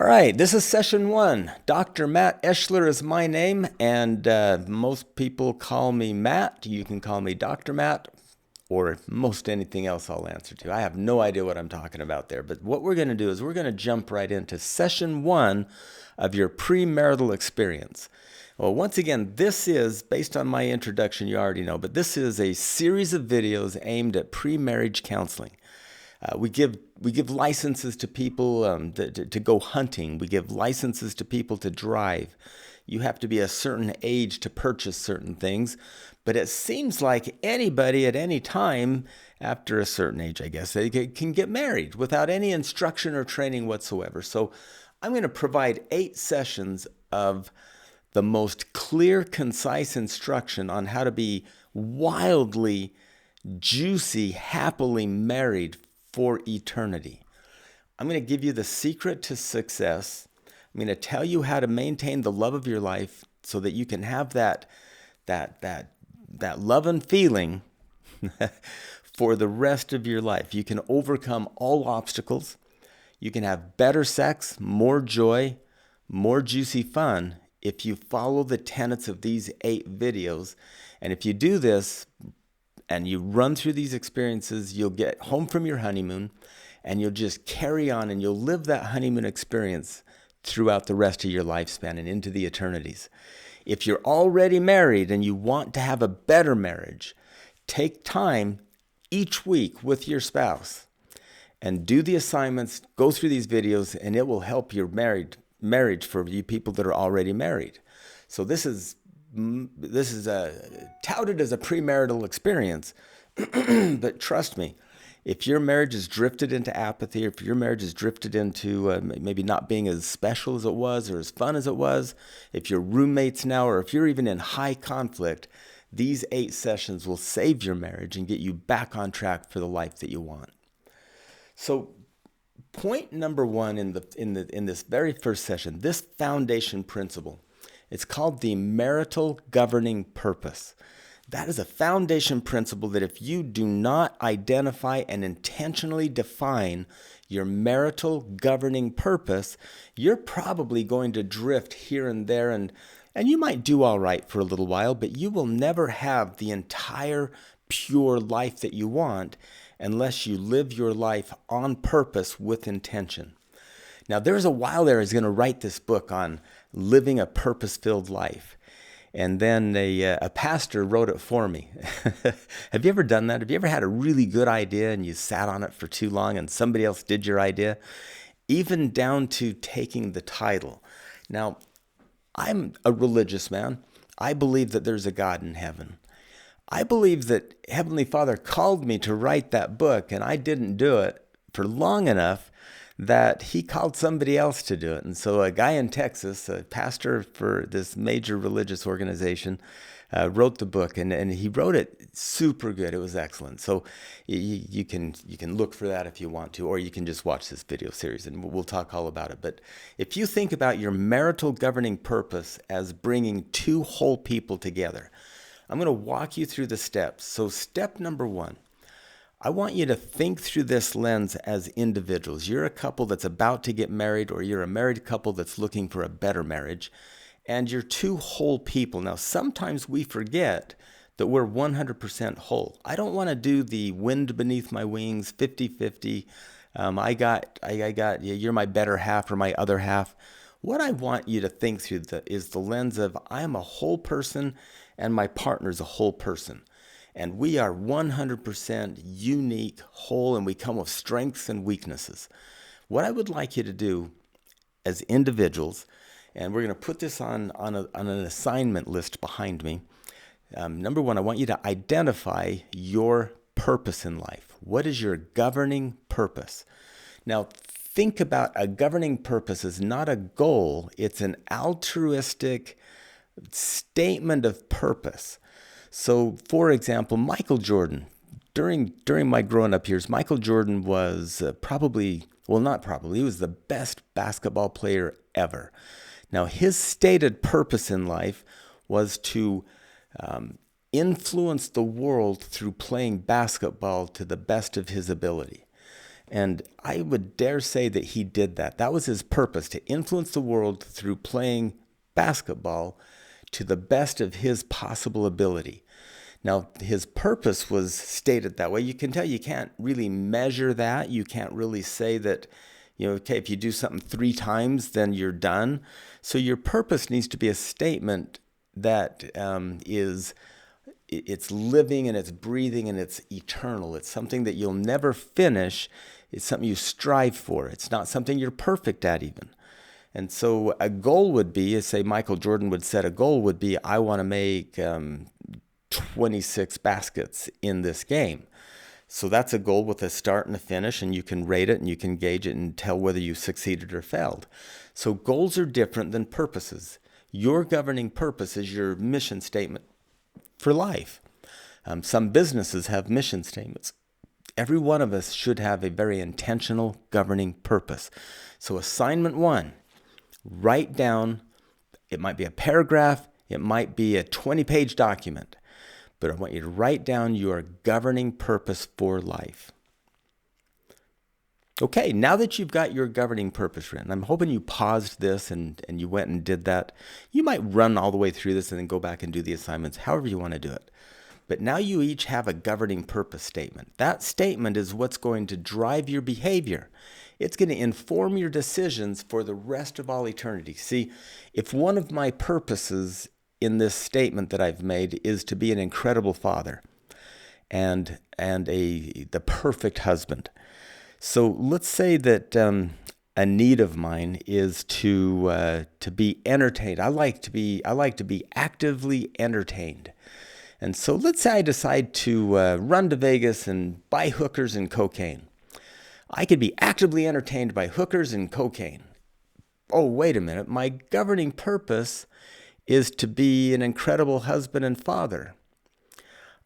right, this is session one. Dr. Matt Eschler is my name, and most people call me Matt. You can call me Dr. Matt, or most anything else I'll answer to. I have no idea what I'm talking about there, but what we're going to do is we're going to jump right into session one of your premarital experience. Well, once again, this is, based on my introduction, you already know, but this is a series of videos aimed at pre-marriage counseling. We give licenses to people to go hunting. We give licenses to people to drive. You have to be a certain age to purchase certain things, but it seems like anybody at any time after a certain age, I guess, they can get married without any instruction or training whatsoever. So I'm going to provide 8 sessions of the most clear, concise instruction on how to be wildly, juicy, happily married for eternity. I'm going to give you the secret to success. I'm going to tell you how to maintain the love of your life so that you can have that love and feeling for the rest of your life. You can overcome all obstacles. You can have better sex, more joy, more juicy fun if you follow the tenets of these 8 videos. And if you do this, and you run through these experiences, you'll get home from your honeymoon and you'll just carry on and you'll live that honeymoon experience throughout the rest of your lifespan and into the eternities. If you're already married and you want to have a better marriage, take time each week with your spouse and do the assignments, go through these videos, and it will help your marriage for you people that are already married. So this is touted as a premarital experience, but trust me, if your marriage has drifted into apathy, or if your marriage has drifted into maybe not being as special as it was or as fun as it was, if you're roommates now, or if you're even in high conflict, these 8 sessions will save your marriage and get you back on track for the life that you want. So point number 1 in this very first session, this foundation principle, it's called the marital governing purpose. That is a foundation principle that if you do not identify and intentionally define your marital governing purpose, you're probably going to drift here and there, and you might do all right for a little while, but you will never have the entire pure life that you want unless you live your life on purpose with intention. Now, there's a while there I was going to write this book on living a purpose-filled life. And then a pastor wrote it for me. Have you ever done that? Have you ever had a really good idea and you sat on it for too long and somebody else did your idea? Even down to taking the title. Now, I'm a religious man. I believe that there's a God in heaven. I believe that Heavenly Father called me to write that book, and I didn't do it for long enough that he called somebody else to do it. And so a guy in Texas, a pastor for this major religious organization, wrote the book, and he wrote it super good. It was excellent. So you can look for that if you want to, or you can just watch this video series and we'll talk all about it. But if you think about your marital governing purpose as bringing 2 whole people together, I'm going to walk you through the steps. So step number 1, I want you to think through this lens as individuals. You're a couple that's about to get married, or you're a married couple that's looking for a better marriage, and you're 2 whole people. Now, sometimes we forget that we're 100% whole. I don't want to do the wind beneath my wings, 50-50. You're my better half or my other half. What I want you to think through is the lens of I am a whole person and my partner's a whole person. And we are 100% unique, whole, and we come with strengths and weaknesses. What I would like you to do as individuals, and we're going to put this on an assignment list behind me. Number 1, I want you to identify your purpose in life. What is your governing purpose? Now, think about a governing purpose as not a goal. It's an altruistic statement of purpose. So, for example, Michael Jordan, during my growing up years, Michael Jordan was he was the best basketball player ever. Now, his stated purpose in life was to influence the world through playing basketball to the best of his ability. And I would dare say that he did that. That was his purpose, to influence the world through playing basketball to the best of his possible ability. Now, his purpose was stated that way. You can tell you can't really measure that. You can't really say that, okay, if you do something 3 times, then you're done. So your purpose needs to be a statement that it's living and it's breathing and it's eternal. It's something that you'll never finish. It's something you strive for. It's not something you're perfect at even. And so a goal would be, say Michael Jordan would set a goal, would be, I want to make 26 baskets in this game. So that's a goal with a start and a finish, and you can rate it and you can gauge it and tell whether you succeeded or failed. So goals are different than purposes. Your governing purpose is your mission statement for life. Some businesses have mission statements. Every one of us should have a very intentional governing purpose. So assignment 1, write down, it might be a paragraph, it might be a 20-page document, but I want you to write down your governing purpose for life. Okay, now that you've got your governing purpose written, I'm hoping you paused this and you went and did that. You might run all the way through this and then go back and do the assignments, however you want to do it. But now you each have a governing purpose statement. That statement is what's going to drive your behavior. It's going to inform your decisions for the rest of all eternity. See, if one of my purposes in this statement that I've made is to be an incredible father and the perfect husband. So let's say that a need of mine is to be entertained. I like to be actively entertained. And so let's say I decide to run to Vegas and buy hookers and cocaine. I could be actively entertained by hookers and cocaine. Oh, wait a minute. My governing purpose is to be an incredible husband and father.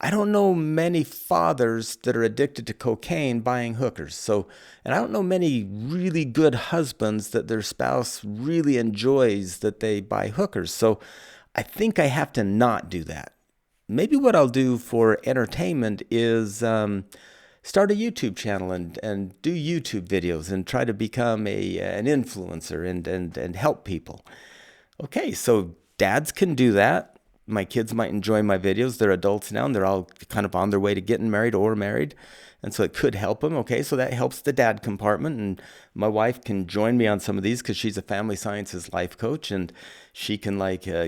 I don't know many fathers that are addicted to cocaine buying hookers. And I don't know many really good husbands that their spouse really enjoys that they buy hookers. So I think I have to not do that. Maybe what I'll do for entertainment is start a YouTube channel and do YouTube videos and try to become an influencer and help people. Okay, so dads can do that. My kids might enjoy my videos. They're adults now, and they're all kind of on their way to getting married or married. And so it could help them. Okay, so that helps the dad compartment. And my wife can join me on some of these because she's a family sciences life coach, and she can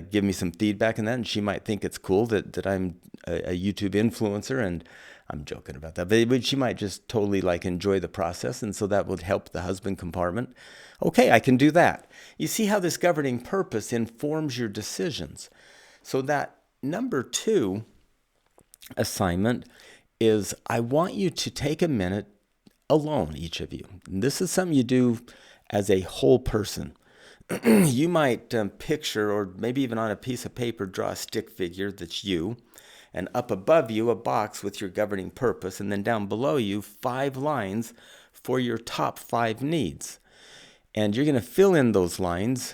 give me some feedback on that. And she might think it's cool that I'm a YouTube influencer, and I'm joking about that. But she might just totally enjoy the process, and so that would help the husband compartment. Okay, I can do that. You see how this governing purpose informs your decisions. So that number 2 assignment is I want you to take a minute alone, each of you. And this is something you do as a whole person. You might picture, or maybe even on a piece of paper, draw a stick figure that's you, and up above you a box with your governing purpose, and then down below you 5 lines for your top 5 needs. And you're going to fill in those lines,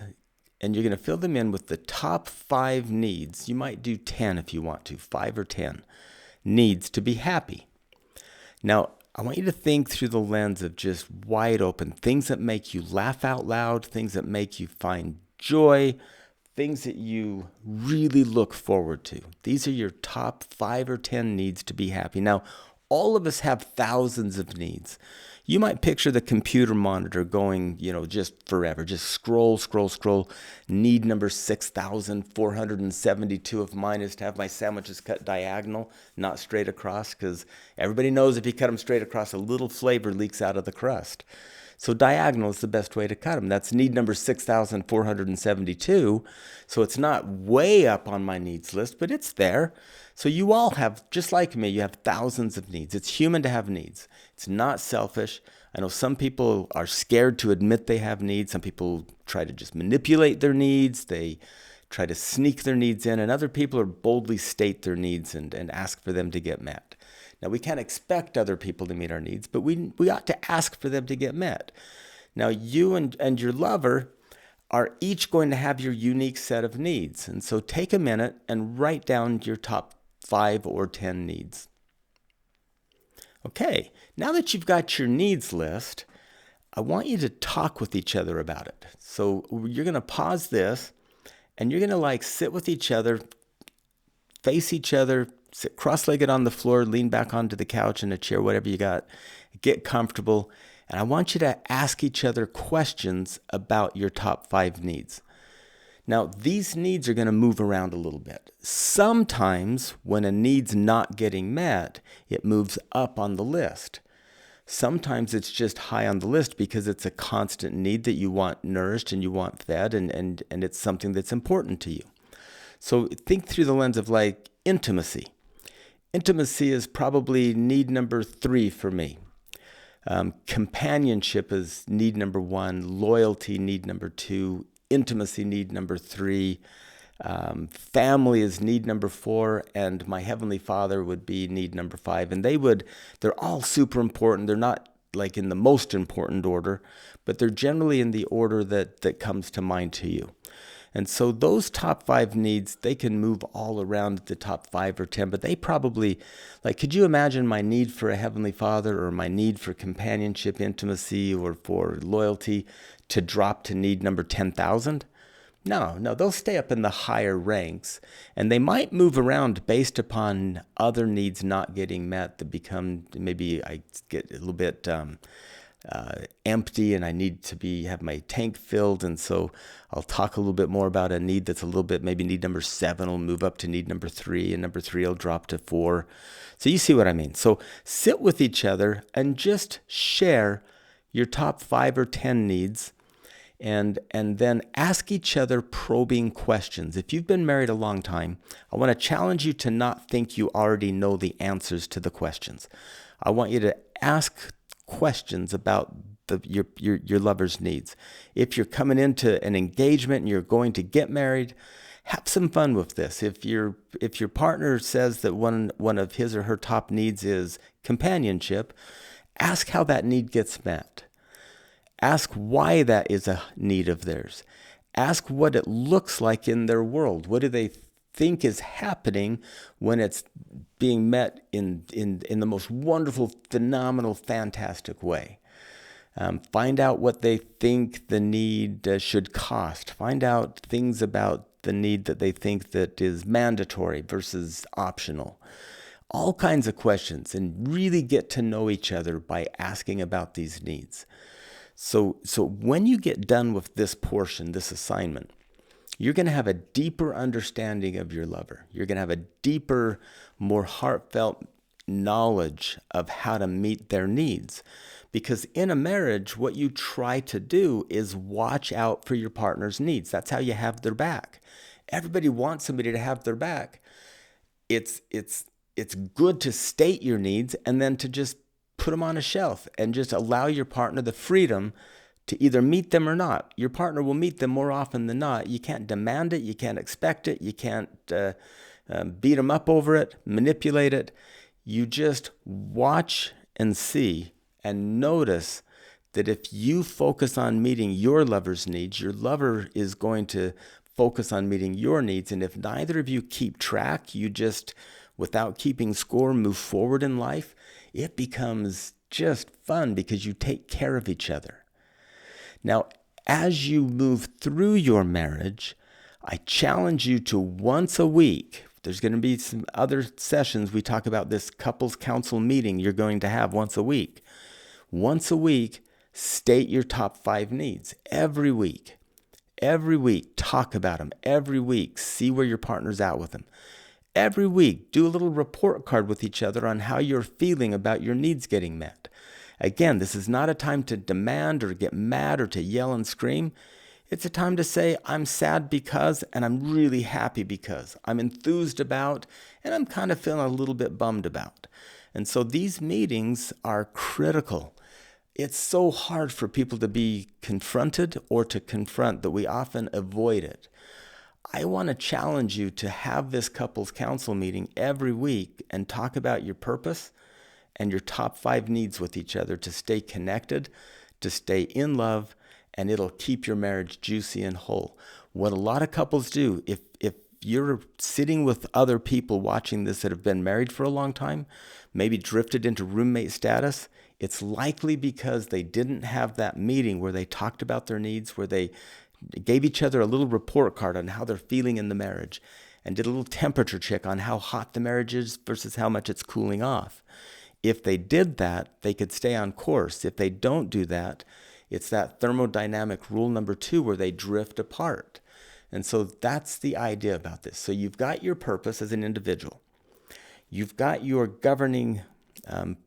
and you're going to fill them in with the top 5 needs. You might do 10 if you want to, 5 or 10 needs to be happy. Now, I want you to think through the lens of just wide open, things that make you laugh out loud, things that make you find joy, things that you really look forward to. These are your top 5 or 10 needs to be happy. Now, all of us have thousands of needs. You might picture the computer monitor going, just forever. Just scroll. Need number 6,472 of mine is to have my sandwiches cut diagonal, not straight across, because everybody knows if you cut them straight across, a little flavor leaks out of the crust. So diagonal is the best way to cut them. That's need number 6,472. So it's not way up on my needs list, but it's there. So you all have, just like me, you have thousands of needs. It's human to have needs. It's not selfish. I know some people are scared to admit they have needs. Some people try to just manipulate their needs. They try to sneak their needs in. And other people are boldly state their needs and ask for them to get met. Now, we can't expect other people to meet our needs, but we ought to ask for them to get met. Now, you and your lover are each going to have your unique set of needs. And so take a minute and write down your top 5 or 10 needs. Okay, now that you've got your needs list, I want you to talk with each other about it. So you're going to pause this and you're going to like sit with each other, face each other, sit cross-legged on the floor, lean back onto the couch in a chair, whatever you got, get comfortable. And I want you to ask each other questions about your top 5 needs. Now, these needs are going to move around a little bit. Sometimes when a need's not getting met, it moves up on the list. Sometimes it's just high on the list because it's a constant need that you want nourished and you want fed, and it's something that's important to you. So think through the lens of like intimacy. Intimacy is probably need number 3 for me. Companionship is need number 1. Loyalty, need number 2. Intimacy, need number 3. Family is need number 4, and my Heavenly Father would be need number 5. And they're all super important. They're not like in the most important order, but they're generally in the order that comes to mind to you. And so those top 5 needs, they can move all around the top 5 or 10, but they probably, like, could you imagine my need for a Heavenly Father or my need for companionship, intimacy, or for loyalty to drop to need number 10,000? No, they'll stay up in the higher ranks, and they might move around based upon other needs not getting met that become, maybe I get a little bit empty and I need to have my tank filled, and so I'll talk a little bit more about a need that's a little bit, maybe need number 7 will move up to need number 3, and number 3 will drop to 4. So you see what I mean. So sit with each other and just share your top 5 or 10 needs, and then ask each other probing questions. If you've been married a long time, I want to challenge you to not think you already know the answers to the questions. I want you to ask questions about your lover's needs. If you're coming into an engagement and you're going to get married, have some fun with this. If your partner says that one of his or her top needs is companionship, ask how that need gets met. Ask why that is a need of theirs. Ask what it looks like in their world. What do they think is happening when it's being met in the most wonderful, phenomenal, fantastic way? Find out what they think the need should cost. Find out things about the need that they think that is mandatory versus optional. All kinds of questions, and really get to know each other by asking about these needs. So when you get done with this portion, this assignment, you're going to have a deeper understanding of your lover. You're going to have a deeper, more heartfelt knowledge of how to meet their needs. Because in a marriage, what you try to do is watch out for your partner's needs. That's how you have their back. Everybody wants somebody to have their back. It's good to state your needs and then to just put them on a shelf and just allow your partner the freedom to either meet them or not. Your partner will meet them more often than not. You can't demand it. You can't expect it. You can't beat them up over it, manipulate it. You just watch and see and notice that if you focus on meeting your lover's needs, your lover is going to focus on meeting your needs. And if neither of you keep track, you just, without keeping score, move forward in life, it becomes just fun because you take care of each other. Now, as you move through your marriage, I challenge you to once a week. There's going to be some other sessions. We talk about this couples council meeting you're going to have once a week. Once a week, state your top 5 needs. Every week, talk about them. Every week, see where your partner's at with them. Every week, do a little report card with each other on how you're feeling about your needs getting met. Again, this is not a time to demand or get mad or to yell and scream. It's a time to say, I'm sad because, and I'm really happy because. I'm enthused about, and I'm kind of feeling a little bit bummed about. And so these meetings are critical. It's so hard for people to be confronted or to confront that we often avoid it. I want to challenge you to have this couples council meeting every week and talk about your purpose and your top 5 needs with each other to stay connected, to stay in love, and it'll keep your marriage juicy and whole. What a lot of couples do, if you're sitting with other people watching this that have been married for a long time, maybe drifted into roommate status, it's likely because they didn't have that meeting where they talked about their needs, where they gave each other a little report card on how they're feeling in the marriage and did a little temperature check on how hot the marriage is versus how much it's cooling off. If they did that, they could stay on course. If they don't do that, it's that thermodynamic rule number 2 where they drift apart. And so that's the idea about this. So you've got your purpose as an individual. You've got your governing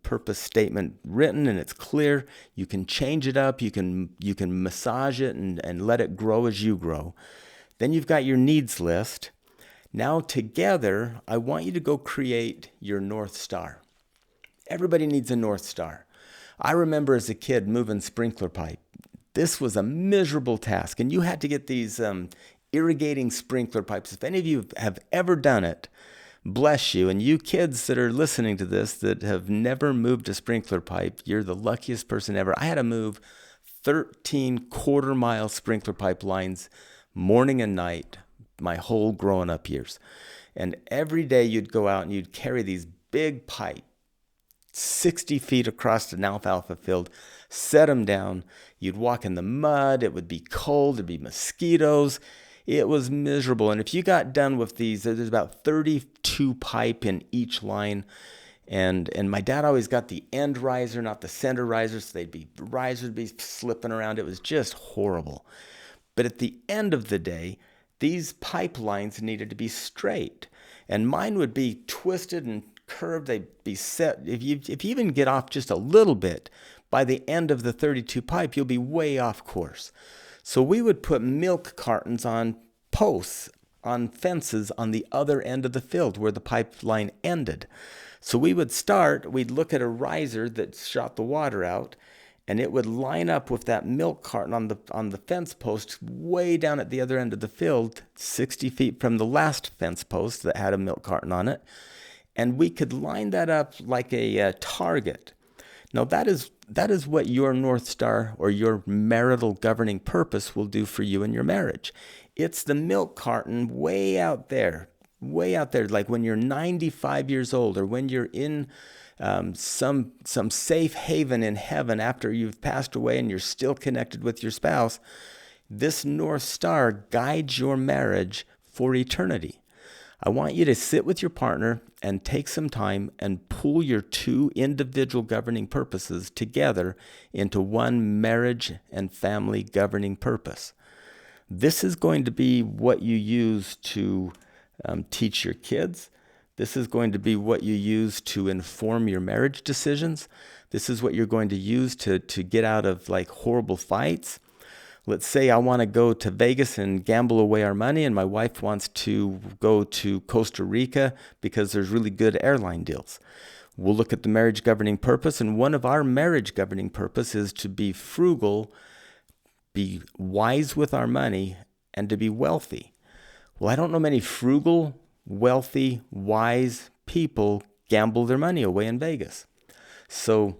purpose statement written and it's clear. You can change it up. You can massage it and let it grow as you grow. Then you've got your needs list. Now together, I want you to go create your North Star. Everybody needs a North Star. I remember as a kid moving sprinkler pipe. This was a miserable task, and you had to get these irrigating sprinkler pipes. If any of you have ever done it, bless you. And you kids that are listening to this that have never moved a sprinkler pipe, you're the luckiest person ever. I had to move 13 quarter-mile sprinkler pipe lines morning and night my whole growing up years. And every day you'd go out and you'd carry these big pipes, 60 feet across an alfalfa field, set them down. You'd walk in the mud. It would be cold. There'd be mosquitoes. It was miserable. And if you got done with these, there's about 32 pipe in each line. And my dad always got the end riser, not the center riser. So risers would be slipping around. It was just horrible. But at the end of the day, these pipelines needed to be straight. And mine would be twisted and curved. They'd be set. If you even get off just a little bit, by the end of the 32 pipe, you'll be way off course. So we would put milk cartons on posts, on fences on the other end of the field where the pipeline ended. So we'd look at a riser that shot the water out, and it would line up with that milk carton on the fence post way down at the other end of the field, 60 feet from the last fence post that had a milk carton on it. And we could line that up like a target. Now that is what your North Star or your marital governing purpose will do for you in your marriage. It's the milk carton way out there, like when you're 95 years old or when you're in some safe haven in heaven after you've passed away and you're still connected with your spouse. This North Star guides your marriage for eternity. I want you to sit with your partner and take some time and pull your 2 individual governing purposes together into one marriage and family governing purpose. This is going to be what you use to teach your kids. This is going to be what you use to inform your marriage decisions. This is what you're going to use to get out of like horrible fights. Let's say I want to go to Vegas and gamble away our money, and my wife wants to go to Costa Rica because there's really good airline deals. We'll look at the marriage governing purpose, and one of our marriage governing purpose is to be frugal, be wise with our money, and to be wealthy. Well, I don't know many frugal, wealthy, wise people gamble their money away in Vegas. So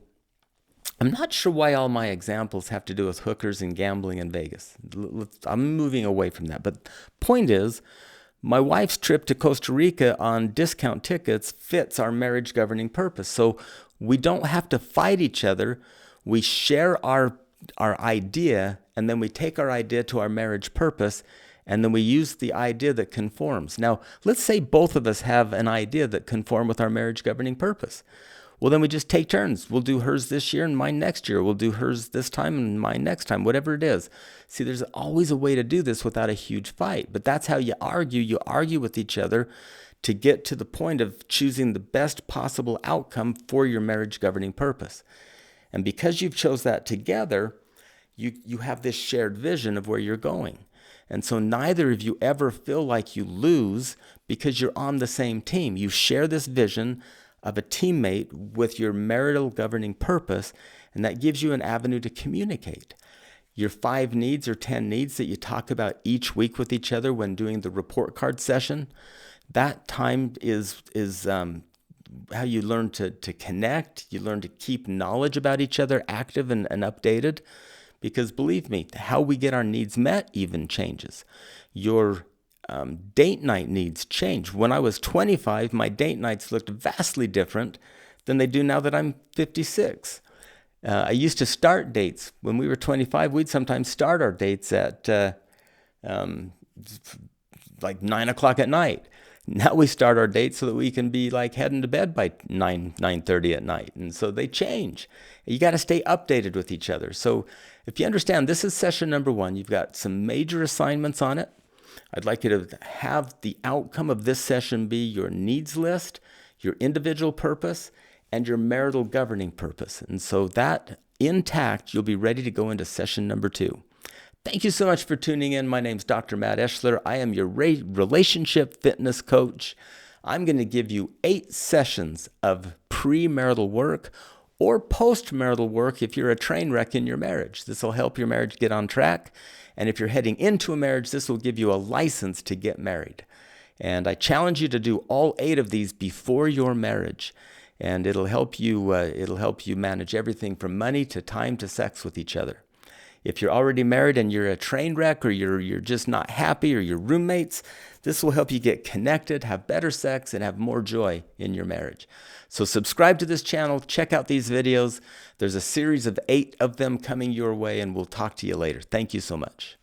I'm not sure why all my examples have to do with hookers and gambling in Vegas. I'm moving away from that. But point is, my wife's trip to Costa Rica on discount tickets fits our marriage governing purpose. So we don't have to fight each other. We share our idea, and then we take our idea to our marriage purpose, and then we use the idea that conforms. Now, let's say both of us have an idea that conform with our marriage governing purpose. Well, then we just take turns. We'll do hers this year and mine next year. We'll do hers this time and mine next time, whatever it is. See, there's always a way to do this without a huge fight. But that's how you argue. You argue with each other to get to the point of choosing the best possible outcome for your marriage governing purpose. And because you've chose that together, you have this shared vision of where you're going. And so neither of you ever feel like you lose because you're on the same team. You share this vision of a teammate with your marital governing purpose, and that gives you an avenue to communicate. Your 5 needs or 10 needs that you talk about each week with each other when doing the report card session, that time is how you learn to connect. You learn to keep knowledge about each other active and updated. Because believe me, how we get our needs met even changes. Your date night needs change. When I was 25, my date nights looked vastly different than they do now that I'm 56. I used to start dates. When we were 25, we'd sometimes start our dates at like 9 o'clock at night. Now we start our dates so that we can be like heading to bed by 9:30 at night. And so they change. You got to stay updated with each other. So if you understand, this is session number 1. You've got some major assignments on it. I'd like you to have the outcome of this session be your needs list, your individual purpose, and your marital governing purpose. And so that intact, you'll be ready to go into session number 2. Thank you so much for tuning in. My name's Dr. Matt Eschler. I am your relationship fitness coach. I'm going to give you 8 sessions of premarital work or postmarital work if you're a train wreck in your marriage. This will help your marriage get on track. And if you're heading into a marriage, this will give you a license to get married. And I challenge you to do all 8 of these before your marriage. And it'll help you manage everything from money to time to sex with each other. If you're already married and you're a train wreck or you're just not happy or you're roommates, this will help you get connected, have better sex, and have more joy in your marriage. So subscribe to this channel, check out these videos. There's a series of 8 of them coming your way, and we'll talk to you later. Thank you so much.